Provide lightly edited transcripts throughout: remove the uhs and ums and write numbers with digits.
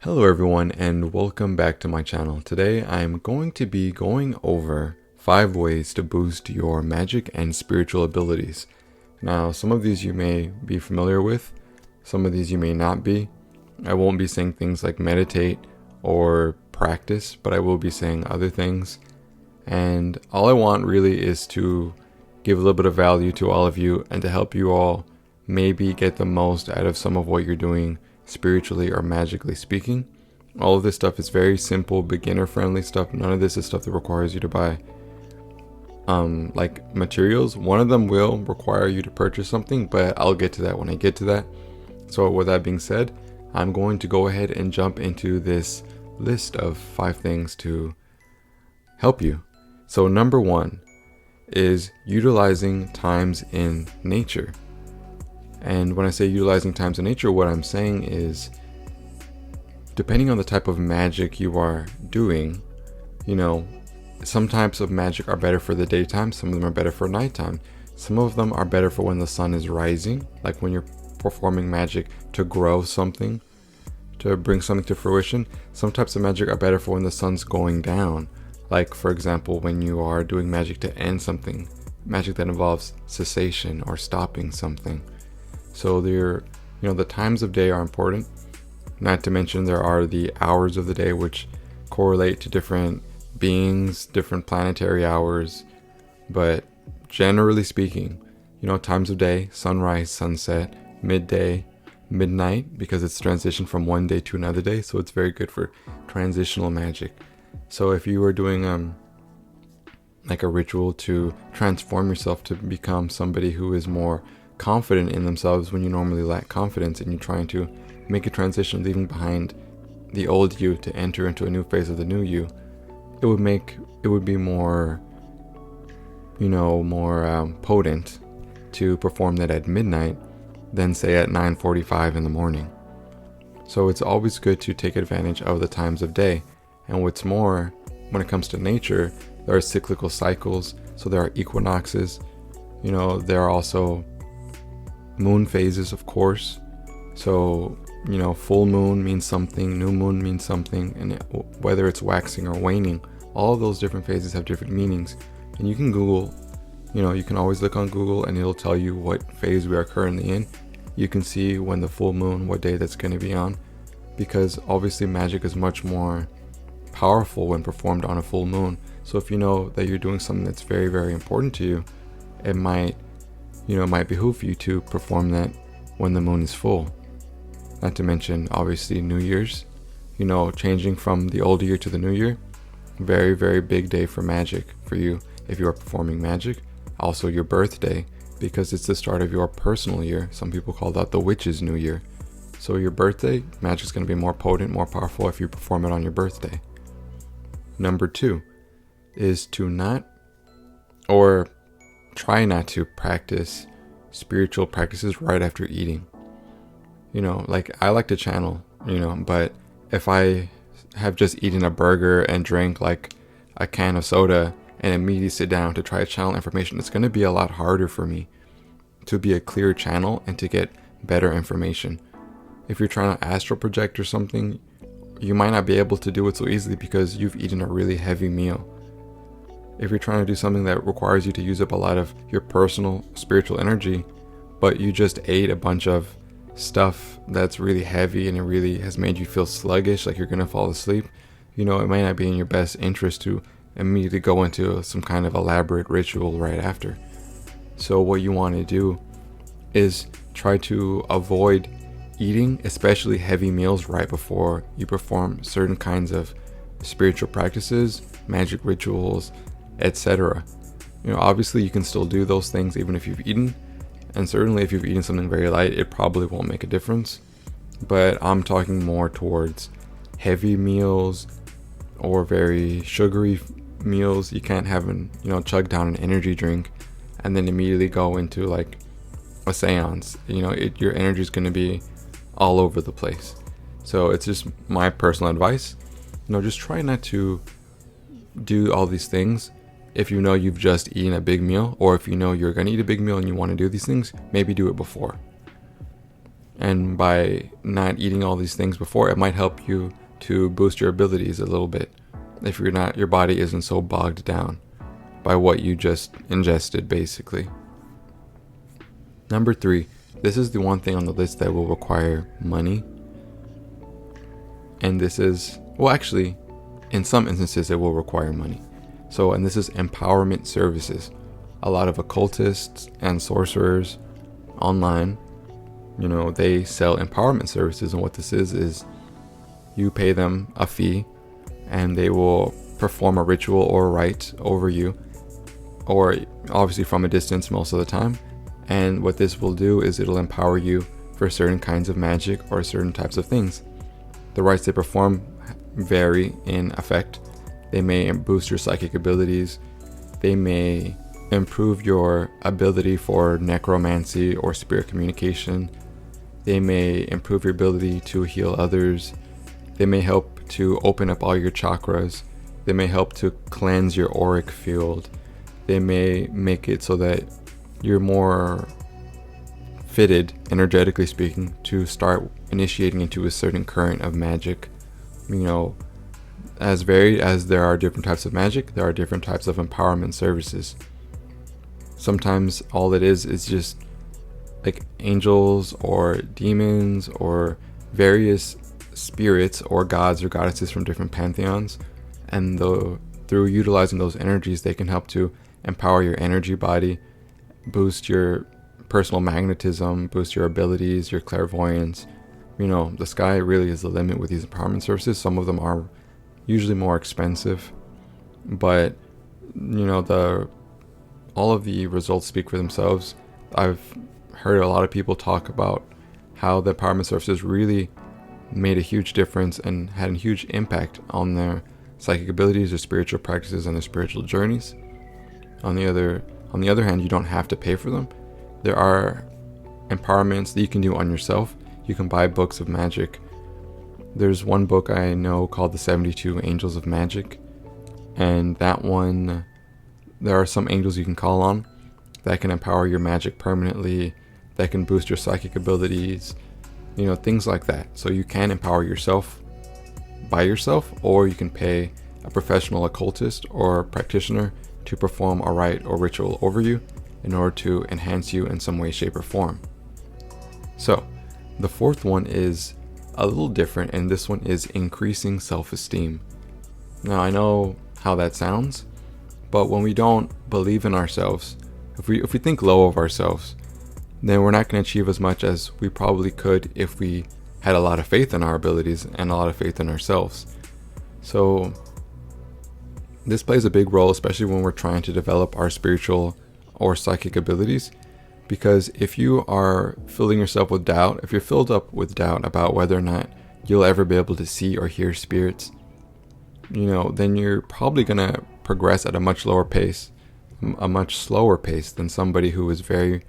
Hello everyone and welcome back to my channel. Today I'm going to be going over 5 ways to boost your magic and spiritual abilities. Now some of these you may be familiar with, some of these you may not be. I won't be saying things like meditate or practice, but I will be saying other things. And all I want really is to give a little bit of value to all of you and to help you all maybe get the most out of some of what you're doing spiritually or magically speaking. All of this stuff is very simple, beginner friendly stuff. None of this is stuff that requires you to buy like materials. One of them will require you to purchase something, but I'll get to that when I get to that. So with that being said, I'm going to go ahead and jump into this list of 5 things to help you. So number 1 is utilizing times in nature. And when I say utilizing times in nature, what I'm saying is, depending on the type of magic you are doing, some types of magic are better for the daytime, some of them are better for nighttime. Some of them are better for when the sun is rising, like when you're performing magic to grow something, to bring something to fruition. Some types of magic are better for when the sun's going down, like for example, when you are doing magic to end something, magic that involves cessation or stopping something. So the times of day are important. Not to mention there are the hours of the day which correlate to different beings, different planetary hours. But generally speaking, times of day, sunrise, sunset, midday, midnight, because it's transition from one day to another day. So it's very good for transitional magic. So if you were doing like a ritual to transform yourself to become somebody who is more confident in themselves when you normally lack confidence, and you're trying to make a transition, leaving behind the old you to enter into a new phase of the new you, it would be more potent to perform that at midnight than say at 9:45 in the morning. So it's always good to take advantage of the times of day. And what's more, when it comes to nature, there are cyclical cycles. So there are equinoxes, there are also moon phases, of course. So full moon means something, new moon means something, and whether it's waxing or waning, all of those different phases have different meanings. And you can Google, you can always look on Google and it'll tell you what phase we are currently in. You can see when the full moon, what day that's going to be on, because obviously magic is much more powerful when performed on a full moon. So if you know that you're doing something that's very, very important to you, it might behoove you to perform that when the moon is full. Not to mention, obviously, New Year's, changing from the old year to the new year. Very, very big day for magic for you if you are performing magic. Also your birthday, because it's the start of your personal year. Some people call that the witch's new year. So your birthday, magic's going to be more potent, more powerful if you perform it on your birthday. Number 2 is to try not to practice spiritual practices right after eating. Like I like to channel, but if I have just eaten a burger and drank like a can of soda and immediately sit down to try to channel information, it's going to be a lot harder for me to be a clear channel and to get better information. If you're trying to astral project or something, you might not be able to do it so easily because you've eaten a really heavy meal. If you're trying to do something that requires you to use up a lot of your personal spiritual energy, but you just ate a bunch of stuff that's really heavy and it really has made you feel sluggish, like you're going to fall asleep, it might not be in your best interest to immediately go into some kind of elaborate ritual right after. So what you want to do is try to avoid eating, especially heavy meals, right before you perform certain kinds of spiritual practices, magic rituals, etc. Obviously you can still do those things even if you've eaten, and certainly if you've eaten something very light, it probably won't make a difference. But I'm talking more towards heavy meals or very sugary meals. You can't have chug down an energy drink and then immediately go into like a seance. Your energy is going to be all over the place. So it's just my personal advice. Just try not to do all these things if you've just eaten a big meal, or if you're going to eat a big meal and you want to do these things, maybe do it before. And by not eating all these things before, it might help you to boost your abilities a little bit if your body isn't so bogged down by what you just ingested, basically. Number 3, this is the one thing on the list that will require money. And this is, well, actually, in some instances it will require money. And this is empowerment services. A lot of occultists and sorcerers online, they sell empowerment services, and what this is you pay them a fee and they will perform a ritual or a rite over you, or obviously from a distance most of the time. And what this will do is it'll empower you for certain kinds of magic or certain types of things. The rites they perform vary in effect. They may boost your psychic abilities. They may improve your ability for necromancy or spirit communication. They may improve your ability to heal others. They may help to open up all your chakras. They may help to cleanse your auric field. They may make it so that you're more fitted, energetically speaking, to start initiating into a certain current of magic. As varied as there are different types of magic, there are different types of empowerment services. Sometimes all it is just like angels or demons or various spirits or gods or goddesses from different pantheons, and through utilizing those energies, they can help to empower your energy body, boost your personal magnetism, boost your abilities, your clairvoyance. The sky really is the limit with these empowerment services. Some of them are usually more expensive, but all of the results speak for themselves. I've heard a lot of people talk about how the empowerment services really made a huge difference and had a huge impact on their psychic abilities, their spiritual practices, and their spiritual journeys. On the other hand, you don't have to pay for them. There are empowerments that you can do on yourself. You can buy books of magic. There's one book I know called The 72 Angels of Magic, and that one, there are some angels you can call on that can empower your magic permanently, that can boost your psychic abilities, things like that. So you can empower yourself by yourself, or you can pay a professional occultist or practitioner to perform a rite or ritual over you in order to enhance you in some way, shape, or form. So the fourth one is a little different, and this one is increasing self-esteem. Now, I know how that sounds, but when we don't believe in ourselves, if we think low of ourselves, then we're not going to achieve as much as we probably could if we had a lot of faith in our abilities and a lot of faith in ourselves. So this plays a big role, especially when we're trying to develop our spiritual or psychic abilities, because if you are filling yourself with doubt, if you're filled up with doubt about whether or not you'll ever be able to see or hear spirits, then you're probably going to progress at a much slower pace than somebody who is very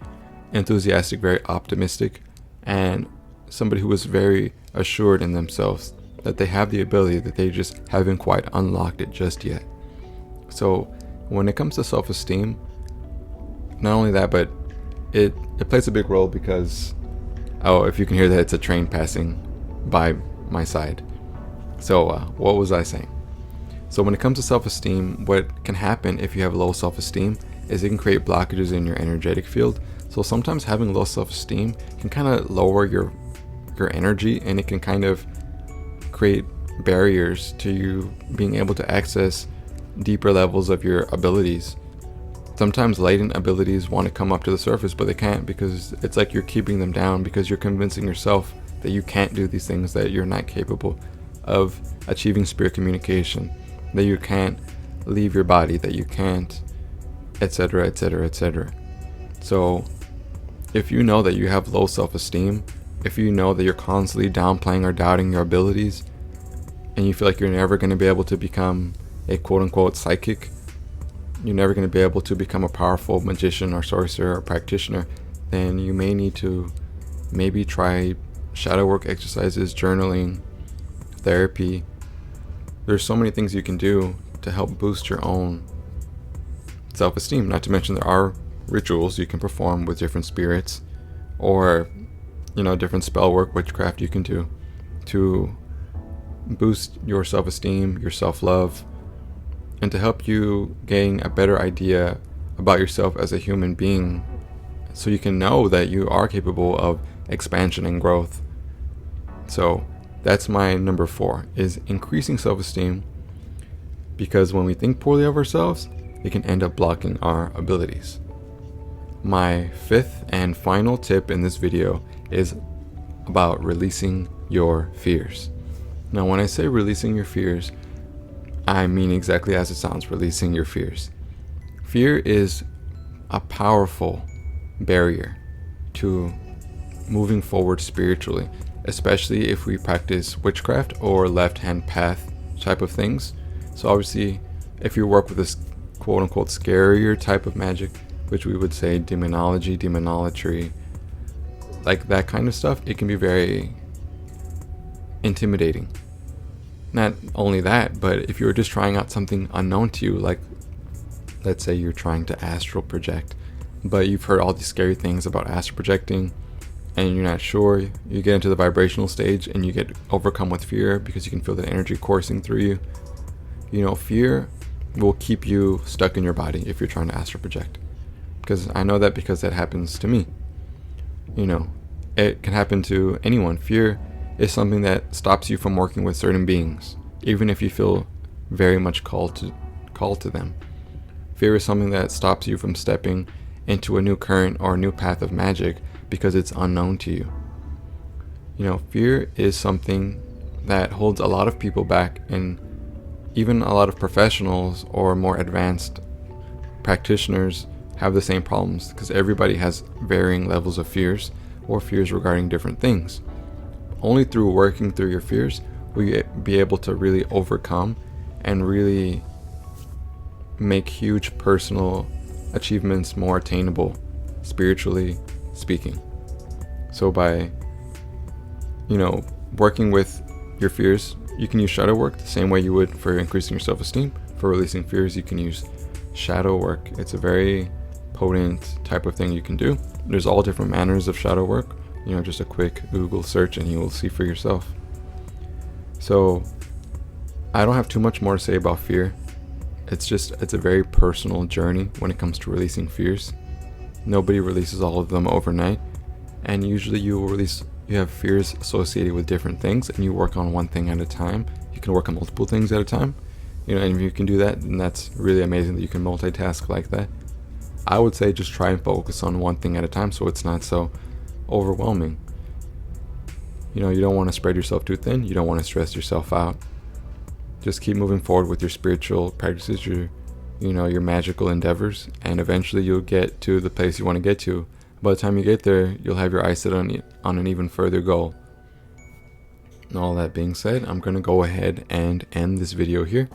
enthusiastic, very optimistic, and somebody who is very assured in themselves that they have the ability, that they just haven't quite unlocked it just yet. So when it comes to self-esteem, not only that, but it plays a big role because, if you can hear that, it's a train passing by my side. So what was I saying? So when it comes to self-esteem, what can happen if you have low self-esteem is it can create blockages in your energetic field. So sometimes having low self-esteem can kind of lower your energy, and it can kind of create barriers to you being able to access deeper levels of your abilities. Sometimes latent abilities want to come up to the surface, but they can't, because it's like you're keeping them down because you're convincing yourself that you can't do these things, that you're not capable of achieving spirit communication, that you can't leave your body, that you can't, etc., etc., etc. So if you know that you have low self-esteem, if you know that you're constantly downplaying or doubting your abilities, and you feel like you're never going to be able to become a quote-unquote psychic, you're never going to be able to become a powerful magician or sorcerer or practitioner, then you may need to maybe try shadow work exercises, journaling, therapy. There's so many things you can do to help boost your own self-esteem. Not to mention there are rituals you can perform with different spirits, or different spell work, witchcraft you can do to boost your self-esteem, your self-love, and to help you gain a better idea about yourself as a human being, so you can know that you are capable of expansion and growth. So that's my number 4, is increasing self-esteem, because when we think poorly of ourselves, it can end up blocking our abilities. My 5th and final tip in this video is about releasing your fears. Now, when I say releasing your fears, I mean exactly as it sounds, releasing your fears. Fear is a powerful barrier to moving forward spiritually, especially if we practice witchcraft or left-hand path type of things. So obviously, if you work with this quote-unquote scarier type of magic, which we would say demonology, demonolatry, like that kind of stuff, it can be very intimidating. Not only that, but if you're just trying out something unknown to you, like let's say you're trying to astral project, but you've heard all these scary things about astral projecting and you're not sure, you get into the vibrational stage and you get overcome with fear because you can feel the energy coursing through you. Fear will keep you stuck in your body if you're trying to astral project. Because I know that because that happens to me. It can happen to anyone. Fear is something that stops you from working with certain beings, even if you feel very much called to them. Fear is something that stops you from stepping into a new current or a new path of magic because it's unknown to you. Fear is something that holds a lot of people back, and even a lot of professionals or more advanced practitioners have the same problems, because everybody has varying levels of fears or fears regarding different things. Only through working through your fears will you be able to really overcome and really make huge personal achievements more attainable, spiritually speaking. So by working with your fears, you can use shadow work the same way you would for increasing your self-esteem. For releasing fears, you can use shadow work. It's a very potent type of thing you can do. There's all different manners of shadow work. Just a quick Google search and you will see for yourself. So I don't have too much more to say about fear. It's a very personal journey when it comes to releasing fears. Nobody releases all of them overnight, and usually you have fears associated with different things, and you work on one thing at a time. You can work on multiple things at a time, and if you can do that, then that's really amazing that you can multitask like that. I would say just try and focus on one thing at a time so it's not so overwhelming. You don't want to spread yourself too thin. You don't want to stress yourself out. Just keep moving forward with your spiritual practices, your magical endeavors, and eventually you'll get to the place you want to get to. By the time you get there, you'll have your eyes set on an even further goal. And all that being said, I'm going to go ahead and end this video here.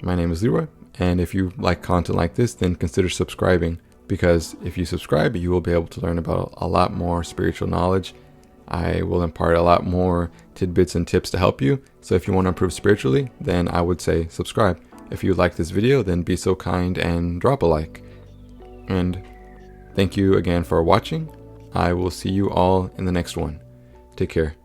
My name is Leroy, and if you like content like this, then consider subscribing, because if you subscribe, you will be able to learn about a lot more spiritual knowledge. I will impart a lot more tidbits and tips to help you. So if you want to improve spiritually, then I would say subscribe. If you like this video, then be so kind and drop a like. And thank you again for watching. I will see you all in the next one. Take care.